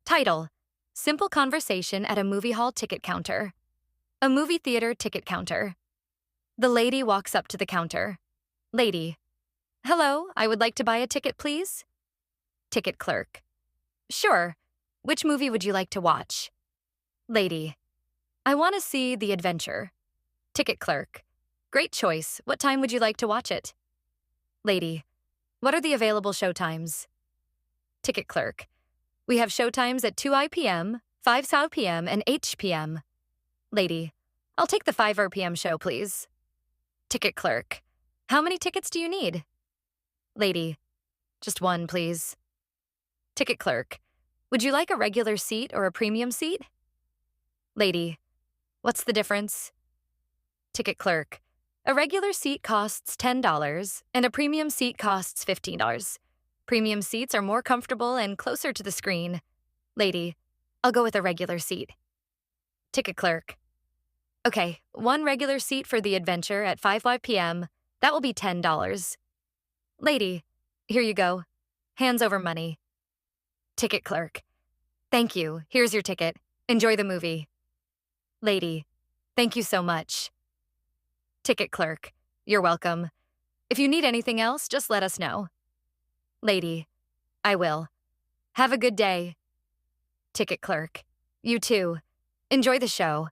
Title: Simple conversation at a movie hall ticket counter. A movie theater ticket counter. The lady walks up to the counter. Lady: Hello, I would like to buy a ticket, please. Ticket clerk: Sure. Which movie would you like to watch? Lady: I want to see The Adventure. Ticket clerk: Great choice. What time would you like to watch it? Lady: What are the available showtimes? Ticket clerk: We have showtimes at 2 p.m., 5 p.m., and 8 p.m. Lady: I'll take the 5 p.m. show, please. Ticket clerk: How many tickets do you need? Lady: Just one, please. Ticket clerk: Would you like a regular seat or a premium seat? Lady: What's the difference? Ticket clerk: A regular seat costs $10 and a premium seat costs $15. Premium seats are more comfortable and closer to the screen. Lady: I'll go with a regular seat. Ticket clerk: Okay, one regular seat for The Adventure at 5 p.m. That will be $10. Lady: Here you go. Hands over money. Ticket clerk: Thank you. Here's your ticket. Enjoy the movie. Lady: Thank you so much. Ticket clerk: You're welcome. If you need anything else, just let us know. Lady: I will. Have a good day. Ticket clerk: You too. Enjoy the show.